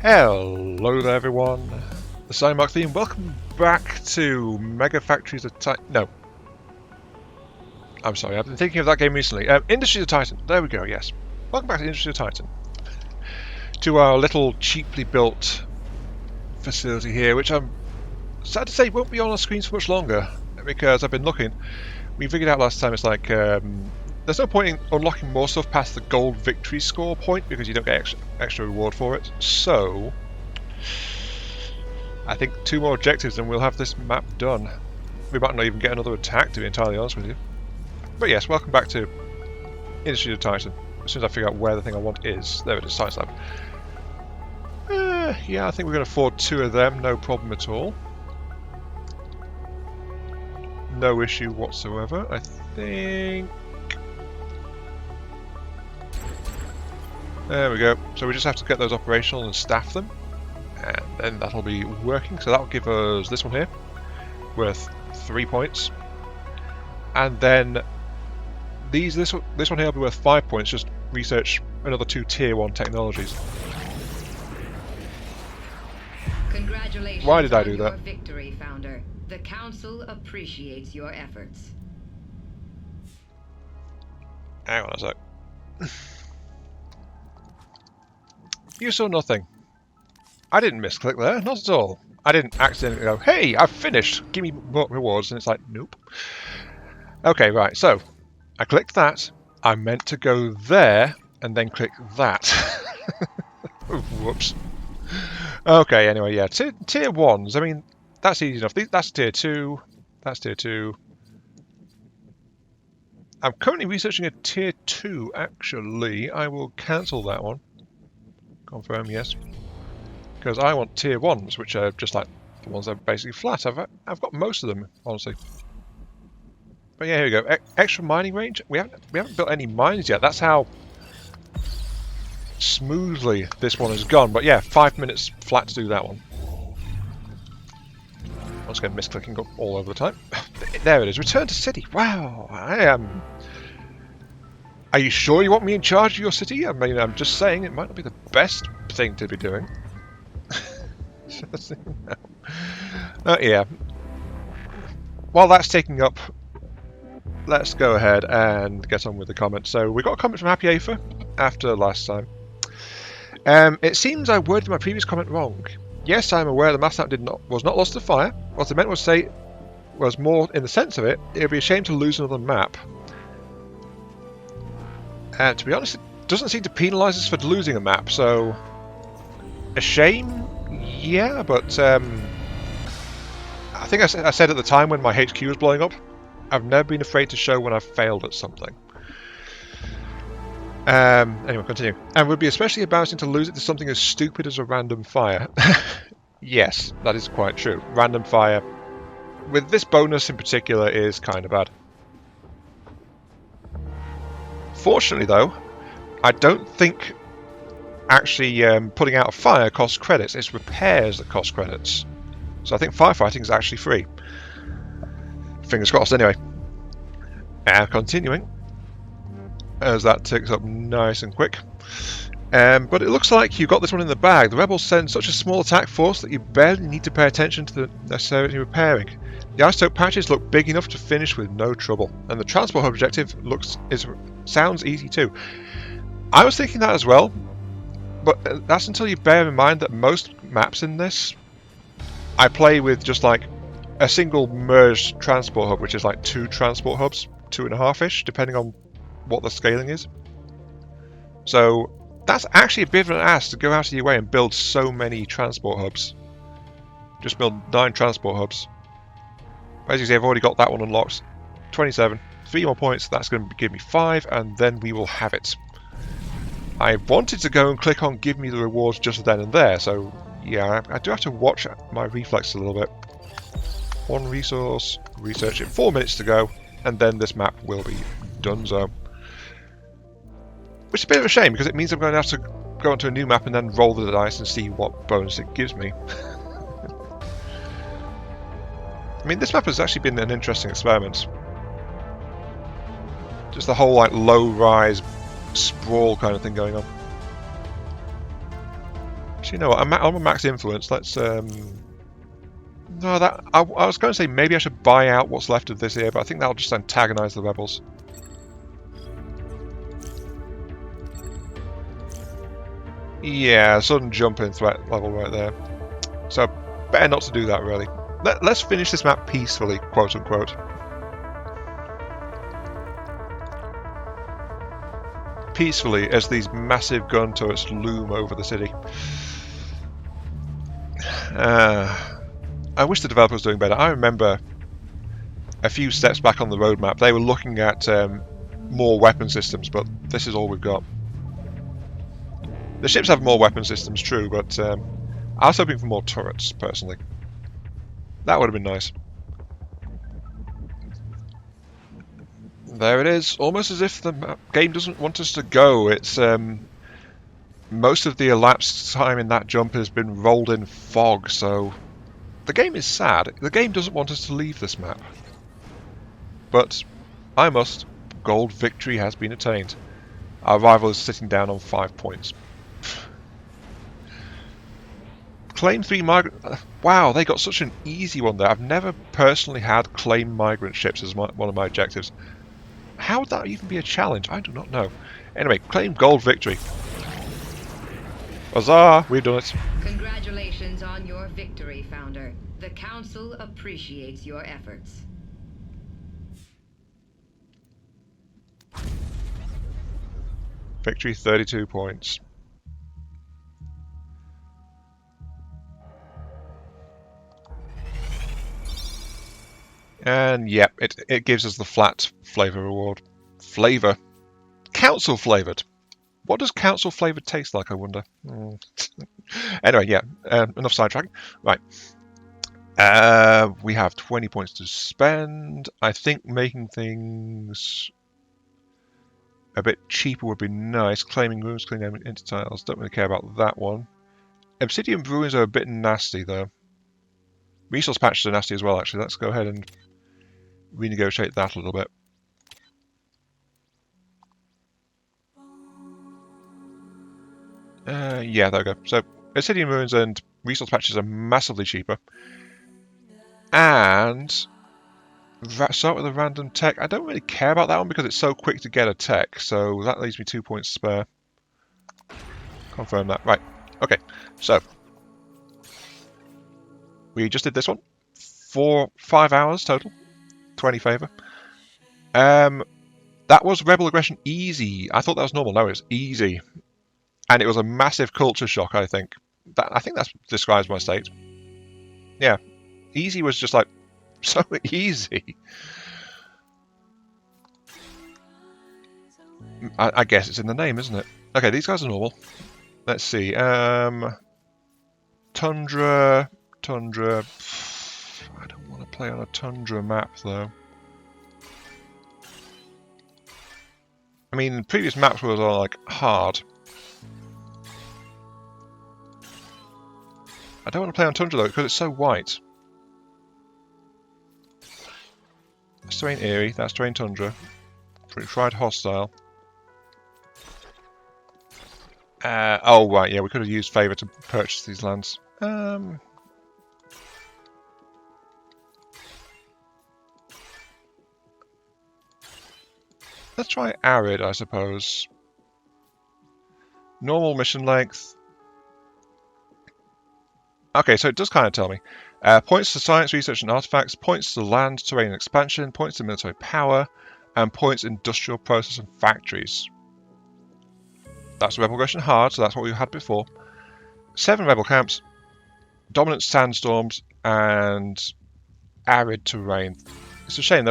Hello there everyone, the Cymark theme. Welcome back to Mega Factories of Titan. No. I'm sorry, I've been thinking of that game recently. Industries of Titan. There we go, yes. Welcome back to Industries of Titan. To our little cheaply built facility here, which I'm sad to say won't be on our screens for much longer, because I've been looking. We figured out last time it's like, there's no point in unlocking more stuff past the gold victory score point because you don't get extra reward for it. So, I think 2 more objectives and we'll have this map done. We might not even get another attack, to be entirely honest with you. But yes, welcome back to Industry of Titan. As soon as I figure out where the thing I want is, there it is, Science Lab. Yeah, I think we're going to afford 2 of them, no problem at all. No issue whatsoever, I think. There we go. So we just have to get those operational and staff them, and then that'll be working. So that'll give us this one here, worth 3 points, and then this one here will be worth 5 points. Just research another 2 tier 1 technologies. Congratulations. Why did I do that? Your victory, Founder. The Council appreciates your efforts. Hang on a sec. You saw nothing. I didn't misclick there, not at all. I didn't accidentally go, hey, I've finished, give me more rewards, and it's like, nope. Okay, right, so, I clicked that, I meant to go there, and then click that. Whoops. Okay, anyway, yeah, tier 1s, I mean, that's easy enough. That's tier 2, that's tier 2. I'm currently researching a tier 2, actually. I will cancel that one. Confirm, yes. Because I want tier 1s, which are just like the ones that are basically flat. I've got most of them, honestly. But yeah, here we go. Extra mining range. We haven't built any mines yet. That's how smoothly this one has gone. But yeah, 5 minutes flat to do that one. Once again, misclicking all over the time. There it is. Return to city. Wow, I am. Are you sure you want me in charge of your city? I mean, I'm just saying it might not be the best thing to be doing. Yeah. While that's taking up, let's go ahead and get on with the comments. So we got a comment from Happy Afer after last time. It seems I worded my previous comment wrong. Yes, I'm aware the mass map was not lost to fire. What I meant was say was more in the sense of it. It would be a shame to lose another map. And to be honest, it doesn't seem to penalise us for losing a map, so a shame, yeah, but I think I said at the time when my HQ was blowing up, I've never been afraid to show when I've failed at something. Anyway, continue. And would be especially embarrassing to lose it to something as stupid as a random fire. Yes, that is quite true. Random fire, with this bonus in particular, is kind of bad. Fortunately, though, I don't think actually putting out a fire costs credits. It's repairs that cost credits. So I think firefighting is actually free. Fingers crossed, anyway. And continuing, as that ticks up nice and quick. But it looks like you've got this one in the bag. The rebels send such a small attack force that you barely need to pay attention to the necessary repairing. The isotope patches look big enough to finish with no trouble, and the transport hub objective sounds easy too. I was thinking that as well, but that's until you bear in mind that most maps in this, I play with just like a single merged transport hub, which is like 2 transport hubs, 2.5-ish, depending on what the scaling is. So that's actually a bit of an ass to go out of your way and build so many transport hubs. Just build 9 transport hubs. As you see, I've already got that one unlocked. 27. 3 more points, that's going to give me 5, and then we will have it. I wanted to go and click on give me the rewards just then and there, so yeah, I do have to watch my reflex a little bit. 1 resource, research it, 4 minutes to go, and then this map will be donezo. Which is a bit of a shame, because it means I'm going to have to go onto a new map and then roll the dice and see what bonus it gives me. I mean, this map has actually been an interesting experiment. Just the whole like low-rise sprawl kind of thing going on. Actually, you know what? I'm on max influence. Let's no, that I was going to say maybe I should buy out what's left of this here, but I think that'll just antagonize the rebels. Yeah, sudden jump in threat level right there. So better not to do that really. Let's finish this map peacefully, quote unquote. Peacefully as these massive gun turrets loom over the city. I wish the developer was doing better. I remember a few steps back on the roadmap, they were looking at more weapon systems, but this is all we've got. The ships have more weapon systems, true, but I was hoping for more turrets, personally. That would have been nice. There it is, almost as if the game doesn't want us to go. It's most of the elapsed time in that jump has been rolled in fog, so the game is sad. The game doesn't want us to leave this map. But I must. Gold victory has been attained. Our rival is sitting down on 5 points. Claim 3 migrant... Wow, they got such an easy one there. I've never personally had claim migrant ships as one of my objectives. How would that even be a challenge? I do not know. Anyway, claim gold victory. Huzzah! We've done it. Congratulations on your victory, Founder. The Council appreciates your efforts. Victory 32 points. And yep, it gives us the flat flavour reward. Flavour? Council flavoured! What does council flavoured taste like, I wonder? Anyway, yeah, enough sidetracking. Right. We have 20 points to spend. I think making things a bit cheaper would be nice. Claiming rooms, cleaning intertiles. Don't really care about that one. Obsidian ruins are a bit nasty, though. Resource patches are nasty as well, actually. Let's go ahead and renegotiate that a little bit. Yeah, there we go. So, Obsidian ruins and resource patches are massively cheaper. And start with a random tech. I don't really care about that one because it's so quick to get a tech, so that leaves me 2 points spare. Confirm that. Right. Okay. So we just did this one. 5 hours total. 20 favour. That was Rebel Aggression easy. I thought that was normal. No, it's easy. And it was a massive culture shock, I think. I think that describes my state. Yeah. Easy was just like so easy. I guess it's in the name, isn't it? Okay, these guys are normal. Let's see. Tundra. I don't want to play on a tundra map, though. I mean, previous maps were like hard. I don't want to play on tundra though because it's so white. That's terrain eerie. That's terrain tundra. Tried hostile. Oh right, yeah, we could have used favour to purchase these lands. Let's try arid, I suppose. Normal mission length. Okay, so it does kind of tell me. Points to science, research and artifacts, points to land, terrain and expansion, points to military power, and points industrial process and factories. That's Rebel Aggression hard, so that's what we had before. 7 rebel camps, dominant sandstorms, and arid terrain. It's a shame.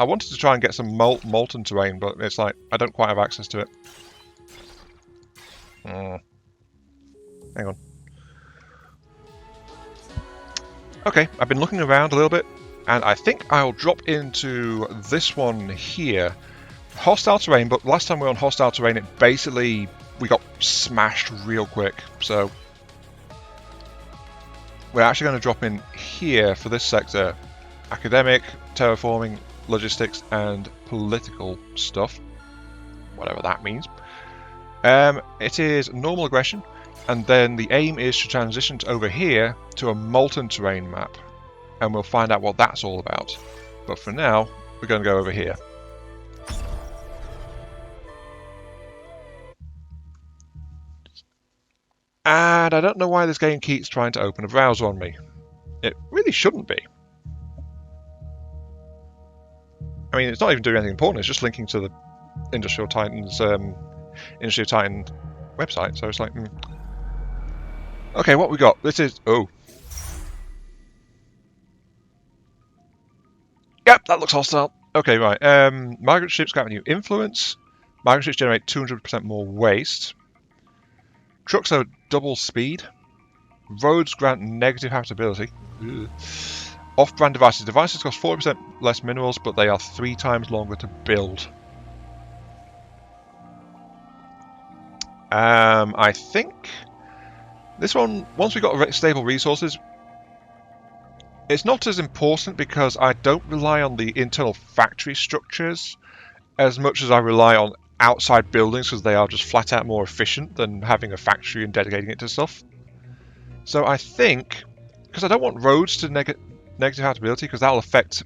I wanted to try and get some molten terrain, but it's like I don't quite have access to it. Hang on. Okay, I've been looking around a little bit, and I think I'll drop into this one here. Hostile terrain, but last time we were on hostile terrain, we got smashed real quick. So we're actually going to drop in here for this sector. Academic, terraforming, logistics, and political stuff. Whatever that means. It is normal aggression. And then the aim is to transition over here to a molten terrain map. And we'll find out what that's all about. But for now, we're going to go over here. And I don't know why this game keeps trying to open a browser on me. It really shouldn't be. I mean, it's not even doing anything important, it's just linking to the Industrial Titan's Industrial Titan website, so it's like... Okay, what we got? This is... Oh. Yep, that looks hostile. Okay, right. Migrant ships grant new influence. Migrant ships generate 200% more waste. Trucks are double speed. Roads grant negative habitability. Off-brand devices. Devices cost 40% less minerals, but they are 3 times longer to build. I think this one, once we got stable resources, it's not as important because I don't rely on the internal factory structures as much as I rely on outside buildings because they are just flat out more efficient than having a factory and dedicating it to stuff. So I think, because I don't want roads to negative habitability because that'll affect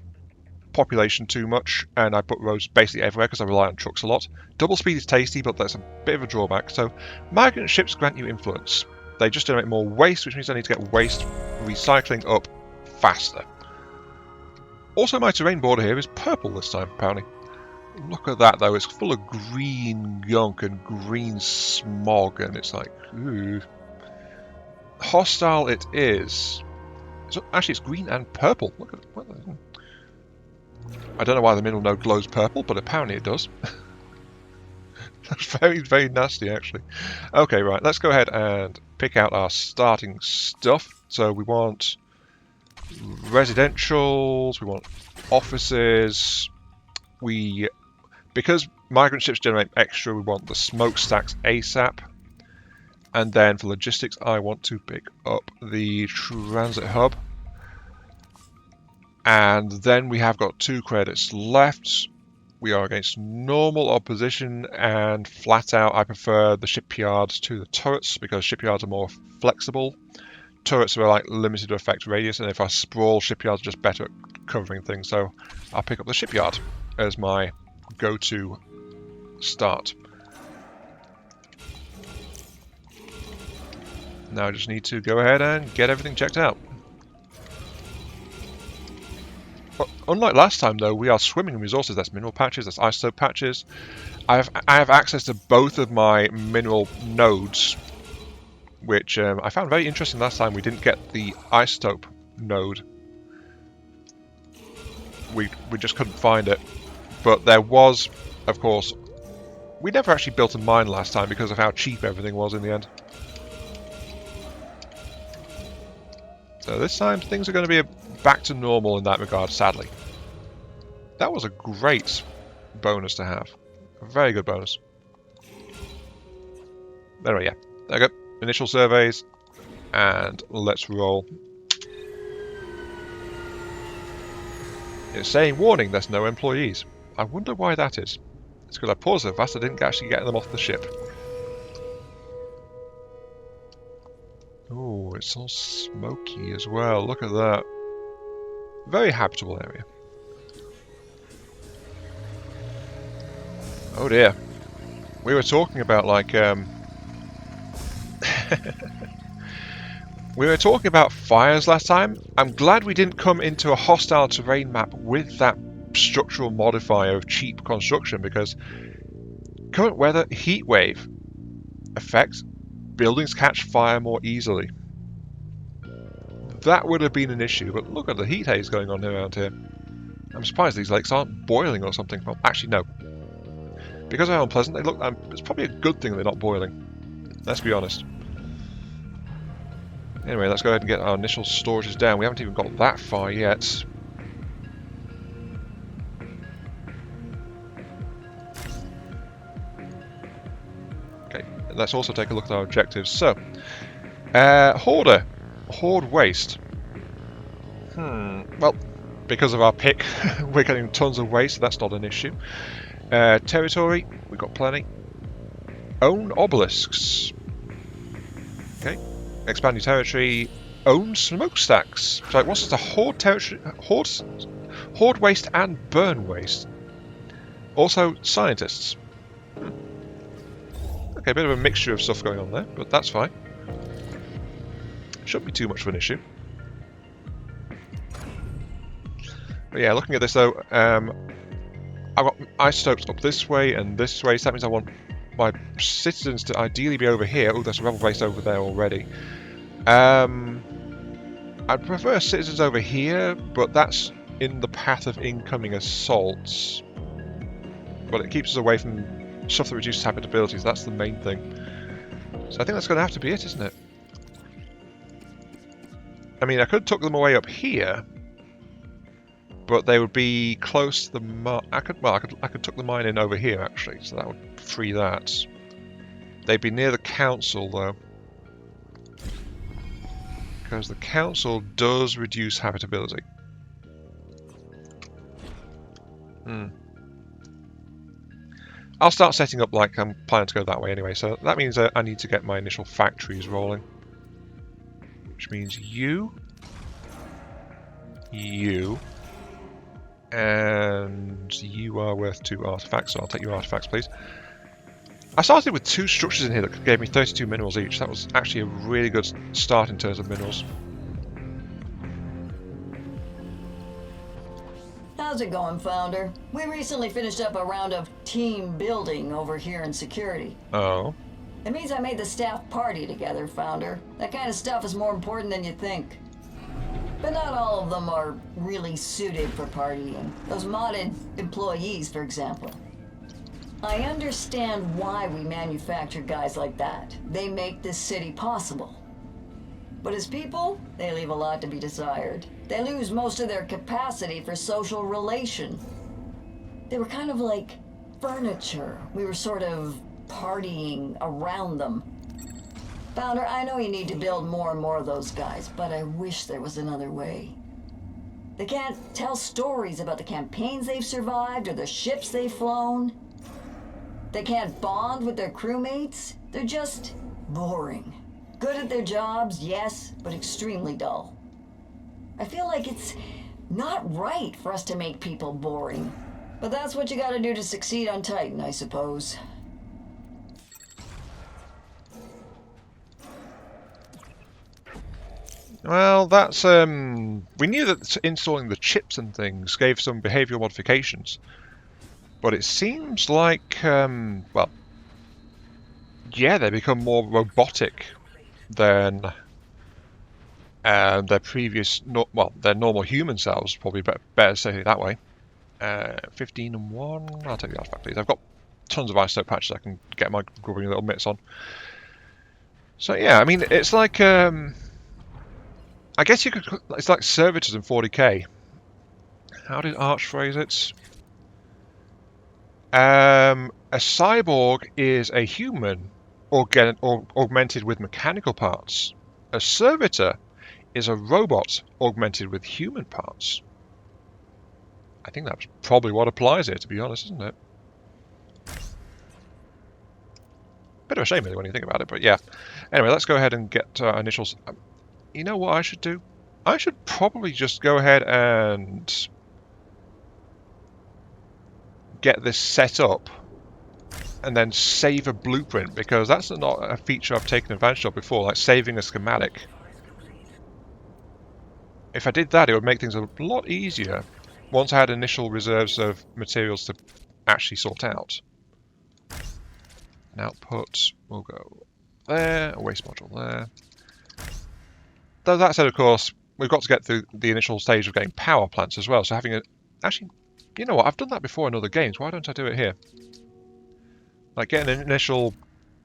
population too much, and I put roads basically everywhere because I rely on trucks a lot. Double speed is tasty, but that's a bit of a drawback. So migrant ships grant you influence. They just generate more waste, which means I need to get waste recycling up faster. Also, my terrain border here is purple this time, apparently. Look at that, though. It's full of green gunk and green smog, and it's like, ooh. Hostile it is. So, actually, it's green and purple. Look at what. I don't know why the mineral node glows purple, but apparently it does. That's very, very nasty, actually. Okay, right. Let's go ahead and pick out our starting stuff. So we want residentials, we want offices. Because migrant ships generate extra, we want the smokestacks ASAP. And then for logistics, I want to pick up the transit hub. And then we have got 2 credits left. We are against normal opposition, and flat out I prefer the shipyards to the turrets because shipyards are more flexible. Turrets are like limited to effect radius, and if I sprawl, shipyards are just better at covering things. So I'll pick up the shipyard as my go-to start. Now I just need to go ahead and get everything checked out. Unlike last time, though, we are swimming in resources. That's mineral patches, that's isotope patches. I have access to both of my mineral nodes, which I found very interesting last time. We didn't get the isotope node. We just couldn't find it. But there was, of course, we never actually built a mine last time because of how cheap everything was in the end. So this time things are going to be back to normal in that regard, sadly. That was a great bonus to have. A very good bonus. Anyway, yeah. There we go. Initial surveys. And let's roll. It's saying, warning, there's no employees. I wonder why that is. It's because I paused so fast I didn't actually get them off the ship. Oh, it's all smoky as well. Look at that. Very habitable area. Oh dear. We were talking about like we were talking about fires last time. I'm glad we didn't come into a hostile terrain map with that structural modifier of cheap construction, because current weather heat wave effect, buildings catch fire more easily. That would have been an issue, but look at the heat haze going on around here. I'm surprised these lakes aren't boiling or something. Well, actually, no. Because they're unpleasant, they look. It's probably a good thing they're not boiling. Let's be honest. Anyway, let's go ahead and get our initial storages down. We haven't even got that far yet. Okay, and let's also take a look at our objectives. So, hoarder. Hoard waste. Well, because of our pick, we're getting tons of waste, so that's not an issue. Territory, we've got plenty. Own obelisks. Okay. Expand your territory. Own smokestacks. So what's this? A hoard territory? Hoard waste and burn waste. Also scientists. Okay, a bit of a mixture of stuff going on there, but that's fine. Shouldn't be too much of an issue. But yeah, looking at this though, I've got isotopes up this way and this way, so that means I want my citizens to ideally be over here. Oh, there's a rebel base over there already. I'd prefer citizens over here, but that's in the path of incoming assaults. But it keeps us away from stuff that reduces habitability, so that's the main thing. So I think that's going to have to be it, isn't it? I mean, I could tuck them away up here, but they would be close to the mine. I could tuck the mine in over here actually, so that would free that. They'd be near the council though, because the council does reduce habitability. I'll start setting up like I'm planning to go that way anyway, so that means I need to get my initial factories rolling. Which means you, and you are worth 2 artifacts, so I'll take your artifacts, please. I started with 2 structures in here that gave me 32 minerals each. That was actually a really good start in terms of minerals. How's it going, Founder? We recently finished up a round of team building over here in security. Oh. It means I made the staff party together, Founder. That kind of stuff is more important than you think. But not all of them are really suited for partying. Those modded employees, for example. I understand why we manufacture guys like that. They make this city possible. But as people, they leave a lot to be desired. They lose most of their capacity for social relation. They were kind of like furniture. We were sort of partying around them. Founder, I know you need to build more and more of those guys, but I wish there was another way. They can't tell stories about the campaigns they've survived or the ships they've flown. They can't bond with their crewmates. They're just boring. Good at their jobs, yes, but extremely dull. I feel like it's not right for us to make people boring. But that's what you gotta do to succeed on Titan, I suppose. Well, that's we knew that installing the chips and things gave some behavioural modifications, but it seems like well, yeah, they become more robotic than their previous, well, their normal human selves. Probably better to say it that way. 15 and 1. I'll take the artifact, please. I've got tons of isotope patches I can get my grubbing little mitts on. So yeah, I mean, it's like I guess you could. It's like servitors in 40k. How did Arch phrase it? A cyborg is a human augmented with mechanical parts. A servitor is a robot augmented with human parts. I think that's probably what applies here, to be honest, isn't it? Bit of a shame, really, when you think about it, but yeah. Anyway, let's go ahead and get our initials. You know what I should do? I should probably just go ahead and get this set up and then save a blueprint, because that's not a feature I've taken advantage of before, like saving a schematic. If I did that, it would make things a lot easier once I had initial reserves of materials to actually sort out. An output will go there, a waste module there. Though that said, of course, we've got to get through the initial stage of getting power plants as well, so having a... Actually, you know what, I've done that before in other games, why don't I do it here? Like, get an initial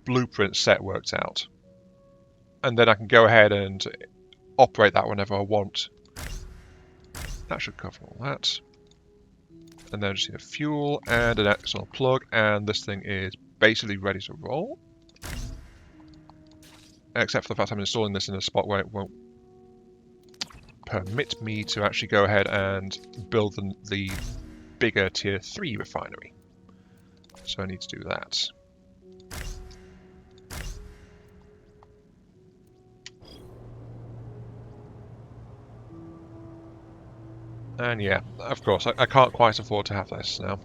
blueprint set worked out, and then I can go ahead and operate that whenever I want. That should cover all that. And then just need a fuel and an external plug, and this thing is basically ready to roll. Except for the fact I'm installing this in a spot where it won't permit me to actually go ahead and build the bigger tier 3 refinery. So I need to do that. And yeah, of course, I can't quite afford to have this now.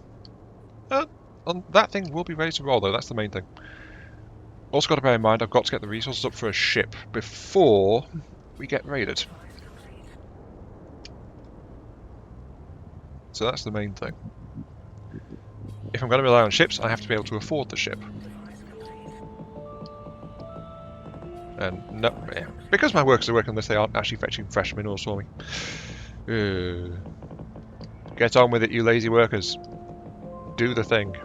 That thing will be ready to roll, though. That's the main thing. Also got to bear in mind, I've got to get the resources up for a ship before we get raided. So that's the main thing. If I'm going to rely on ships, I have to be able to afford the ship. And no, yeah, because my workers are working on this, they aren't actually fetching fresh minerals for me. Get on with it, you lazy workers. Do the thing.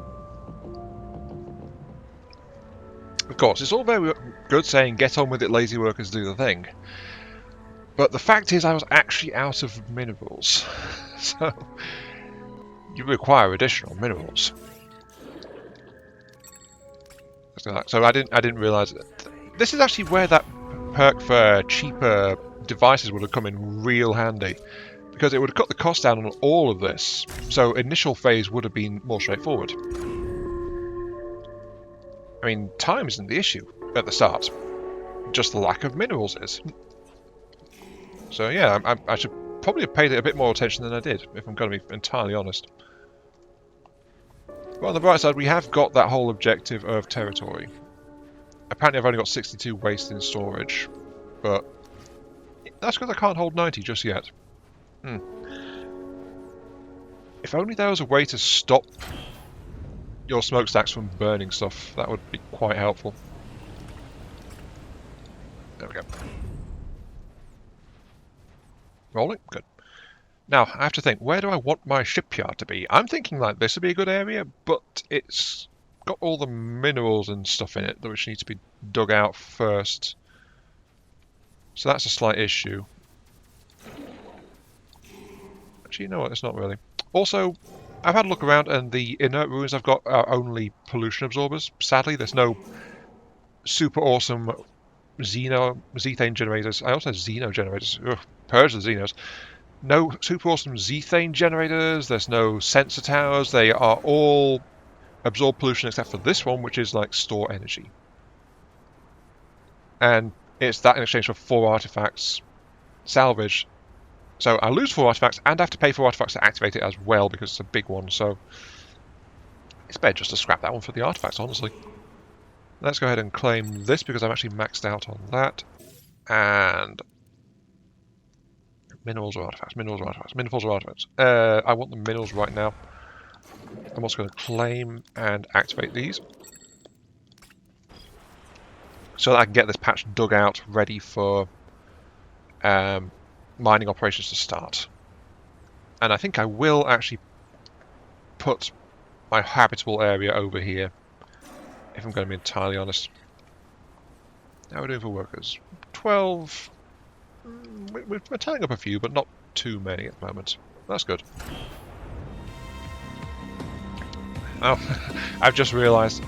Of course, it's all very good saying, get on with it, lazy workers, do the thing. But the fact is, I was actually out of minerals. So, you require additional minerals. So I didn't realise that. This is actually where that perk for cheaper devices would have come in real handy. Because it would have cut the cost down on all of this. So initial phase would have been more straightforward. I mean, time isn't the issue at the start. Just the lack of minerals is. So yeah, I should probably have paid it a bit more attention than I did, if I'm going to be entirely honest. But on the bright side, we have got that whole objective of territory. Apparently I've only got 62 waste in storage, but that's because I can't hold 90 just yet. If only there was a way to stop your smokestacks from burning stuff, that would be quite helpful. There we go. Rolling? Good. Now, I have to think, where do I want my shipyard to be? I'm thinking like this would be a good area, but it's got all the minerals and stuff in it which need to be dug out first. So that's a slight issue. Actually, you know what, it's not really. Also, I've had a look around and the inert ruins I've got are only pollution absorbers. Sadly, there's no super awesome zethane generators. I also have xeno generators. Ugh, purge the xenos. No super awesome zethane generators. There's no sensor towers. They are all absorb pollution except for this one, which is like store energy. And it's that in exchange for 4 artifacts salvage. So I lose 4 artifacts and have to pay for artifacts to activate it as well because it's a big one. So it's better just to scrap that one for the artifacts, honestly. Let's go ahead and claim this because I'm actually maxed out on that. And minerals or artifacts, minerals or artifacts, minerals or artifacts. I want the minerals right now. I'm also going to claim and activate these. So that I can get this patch dug out, ready for mining operations to start. And I think I will actually put my habitable area over here, if I'm going to be entirely honest. How are we doing for workers? 12. We're telling up a few, but not too many at the moment. That's good. Oh, I've just realised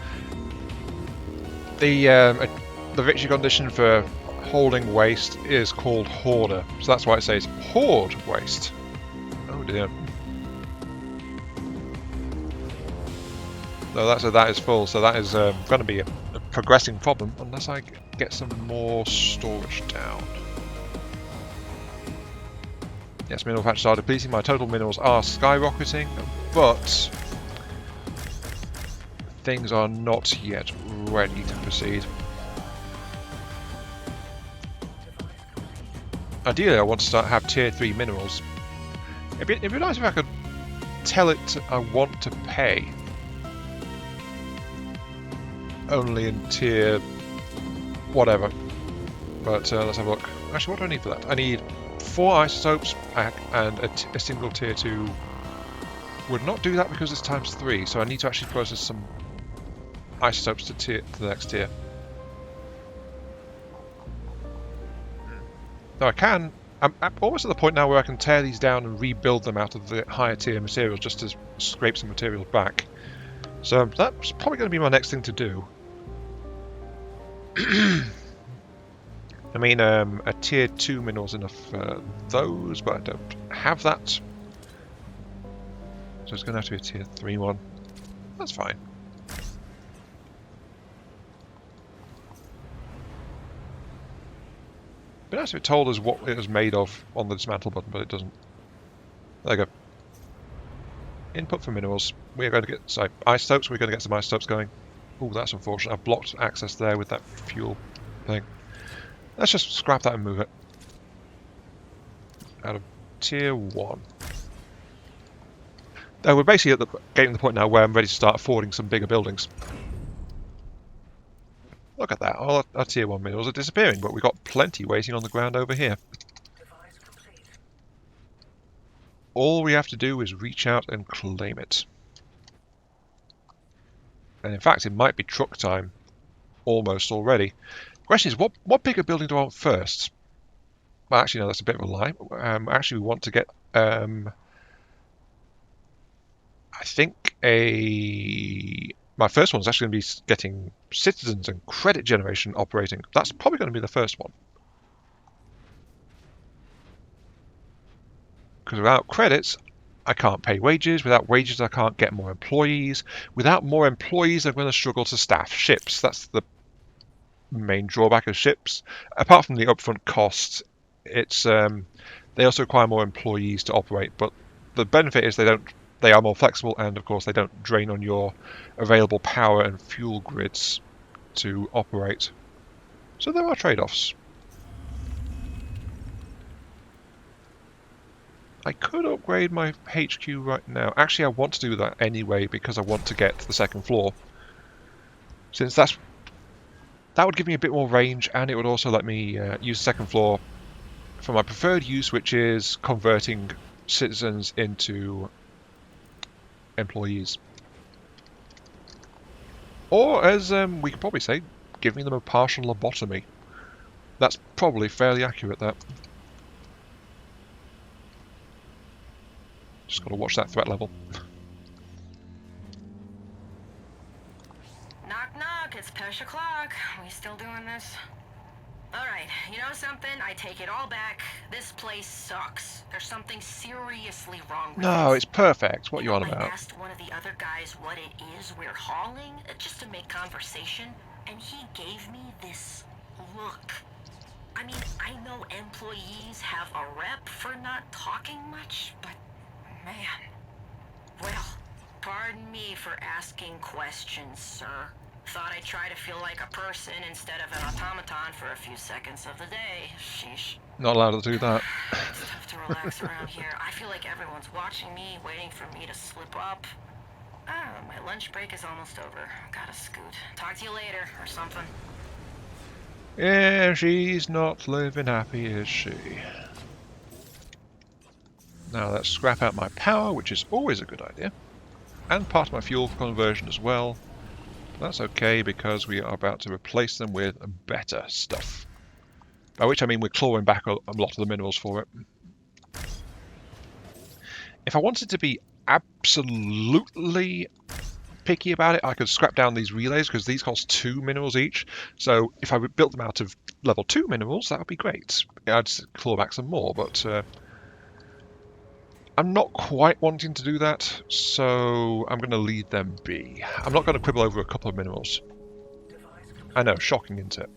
the victory condition for holding waste is called Hoarder, so that's why it says Hoard Waste. Oh dear. So that is full, so that is going to be a progressing problem unless I get some more storage down. Yes, mineral patches are depleting, my total minerals are skyrocketing, but things are not yet ready to proceed. Ideally, I want to have tier 3 minerals. It'd be nice if I could tell it I want to pay only in tier whatever. But let's have a look. Actually, what do I need for that? I need 4 isotopes and a single tier 2. Would not do that because it's times 3, so I need to actually process some isotopes to the next tier. Now I can. I'm almost at the point now where I can tear these down and rebuild them out of the higher tier materials just to scrape some materials back. So that's probably going to be my next thing to do. I mean, a tier 2 mineral's enough for those, but I don't have that. So it's going to have to be a tier 3 one. That's fine. But nice if it told us what it was made of on the dismantle button, but it doesn't. There you go. Input for minerals. We're going to get, sorry, isotopes. We're going to get some isotopes going. Oh, that's unfortunate. I've blocked access there with that fuel thing. Let's just scrap that and move it. Out of tier 1. We're basically getting to the point now where I'm ready to start affording some bigger buildings. Look at that. All our tier 1 minerals are disappearing, but we've got plenty waiting on the ground over here. All we have to do is reach out and claim it. And in fact, it might be truck time almost already. The question is, what bigger building do I want first? Well, actually, no, that's a bit of a lie. Actually, we want to get, I think, my first one's actually going to be getting citizens and credit generation operating. That's probably going to be the first one. Because without credits, I can't pay wages. Without wages, I can't get more employees. Without more employees, I'm going to struggle to staff ships. That's the main drawback of ships. Apart from the upfront costs, it's they also require more employees to operate. But the benefit is they are more flexible, and of course they don't drain on your available power and fuel grids to operate. So there are trade-offs. I could upgrade my HQ right now. Actually, I want to do that anyway because I want to get to the second floor. Since that would give me a bit more range, and it would also let me use the second floor for my preferred use, which is converting citizens into employees. Or, as we could probably say, giving them a partial lobotomy. That's probably fairly accurate, that. Just got to watch that threat level. Knock knock, it's push o'clock. We still doing this? Alright, you know something? I take it all back. This place sucks. There's something seriously wrong with No, this. it's perfect. What are you on I about? asked one of the other guys what it is we're hauling, just to make conversation, and he gave me this look. I mean, I know employees have a rep for not talking much, but man. Well, pardon me for asking questions, sir. Thought I'd try to feel like a person instead of an automaton for a few seconds of the day. Sheesh. Not allowed to do that. It's tough to relax around here. I feel like everyone's watching me, waiting for me to slip up. Ah, my lunch break is almost over. Gotta scoot. Talk to you later, or something. Yeah, she's not living happy, is she? Now let's scrap out my power, which is always a good idea. And part of my fuel conversion as well. That's okay, because we are about to replace them with better stuff. By which I mean we're clawing back a lot of the minerals for it. If I wanted to be absolutely picky about it, I could scrap down these relays, because these cost 2 minerals each. So if I built them out of level 2 minerals, that would be great. I'd claw back some more, but I'm not quite wanting to do that, so I'm going to leave them be. I'm not going to quibble over a couple of minerals. I know, shocking, isn't it?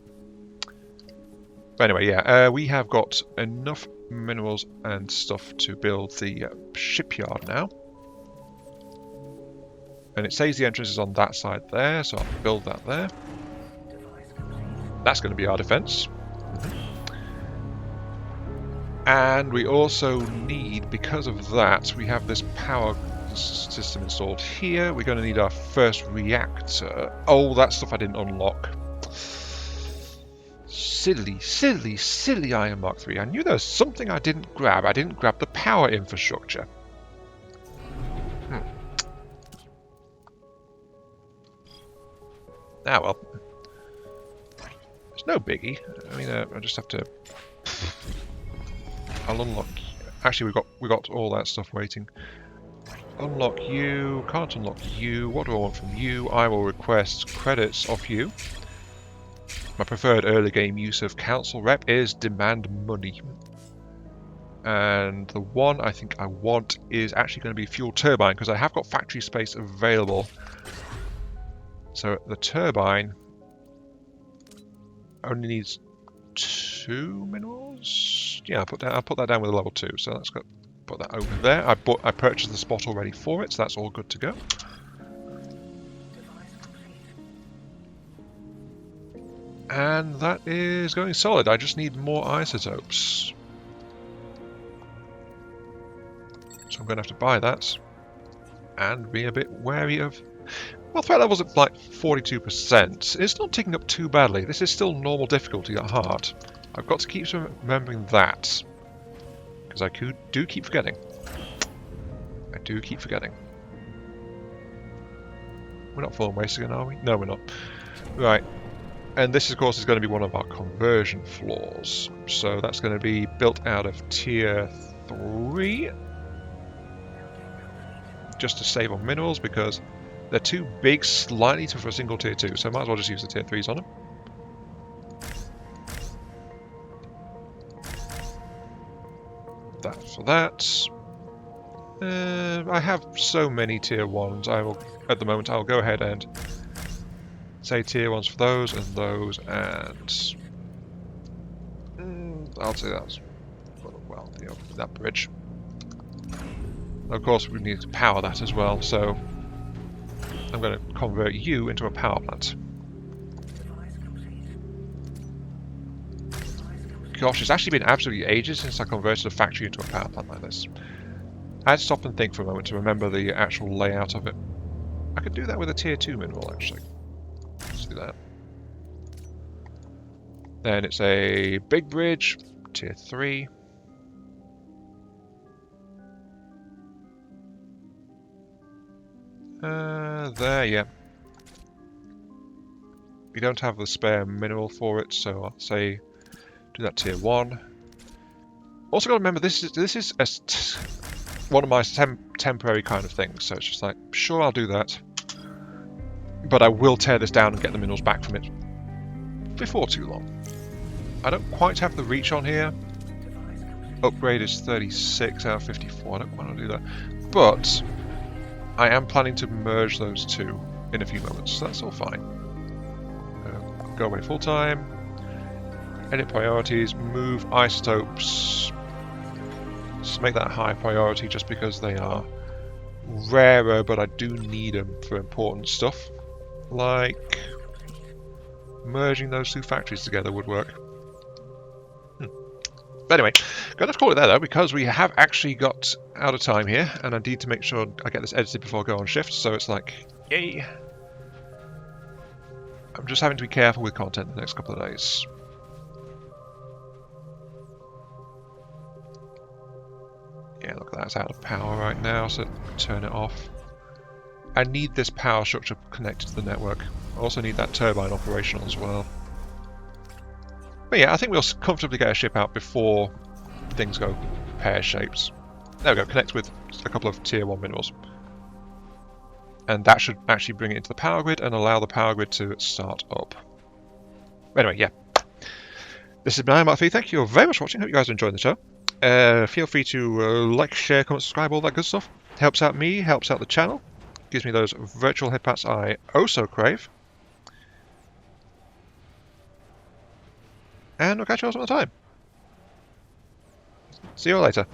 But anyway, yeah, we have got enough minerals and stuff to build the shipyard now. And it says the entrance is on that side there, so I'll build that there. That's going to be our defense. And we also need, because of that, we have this power system installed here. We're going to need our first reactor. Oh, that stuff I didn't unlock. Silly, silly, silly Iron Mark III. I knew there was something I didn't grab. I didn't grab the power infrastructure. Ah, well. It's no biggie. I mean, I just have to... I'll unlock. Actually, we got all that stuff waiting. Unlock you. Can't unlock you. What do I want from you? I will request credits off you. My preferred early game use of council rep is demand money. And the one I think I want is actually going to be fuel turbine, because I have got factory space available. So the turbine only needs 2 minerals. Yeah, I'll put that down with a level 2, so that's got Put that over there. I purchased the spot already for it, so that's all good to go. And that is going solid. I just need more isotopes. So I'm going to have to buy that. And be a bit wary of... Well, threat level's at like 42%. It's not ticking up too badly. This is still normal difficulty at heart. I've got to keep remembering that. Because I do keep forgetting. I do keep forgetting. We're not falling waste again, are we? No, we're not. Right. And this, of course, is going to be one of our conversion floors. So that's going to be built out of tier 3. Just to save on minerals, because they're too big slightly for a single tier 2. So I might as well just use the tier 3s on them. That for that. I have so many tier 1s. At the moment, I'll go ahead and say tier 1s for those, and I'll say that's well, you know, that bridge. Of course, we need to power that as well, so I'm going to convert you into a power plant. Gosh, it's actually been absolutely ages since I converted a factory into a power plant like this. I had to stop and think for a moment to remember the actual layout of it. I could do that with a tier 2 mineral, actually. Let's do that. Then it's a big bridge, tier 3. There, yeah. We don't have the spare mineral for it, so I'll say do that tier 1. Also got to remember this is one of my temporary kind of things, so it's just like, sure, I'll do that. But I will tear this down and get the minerals back from it before too long. I don't quite have the reach on here. Upgrade is 36 out of 54, I don't want to do that. But I am planning to merge those two in a few moments, so that's all fine. Go away full time. Edit priorities, move isotopes. Just make that high priority just because they are rarer, but I do need them for important stuff. Like merging those two factories together would work. But anyway, going to call it there though, because we have actually got out of time here, and I need to make sure I get this edited before I go on shift, so it's like, yay! I'm just having to be careful with content the next couple of days. Yeah, look, that's out of power right now, so turn it off. I need this power structure connected to the network. I also need that turbine operational as well. But yeah, I think we'll comfortably get a ship out before things go pear-shaped. There we go, connect with a couple of tier 1 minerals. And that should actually bring it into the power grid and allow the power grid to start up. Anyway, yeah. This has been IamMarkV. Thank you very much for watching. Hope you guys are enjoying the show. Feel free to like, share, comment, subscribe, all that good stuff. Helps out me, helps out the channel. Gives me those virtual head pats I oh so crave. And I'll catch you all some other time. See you all later.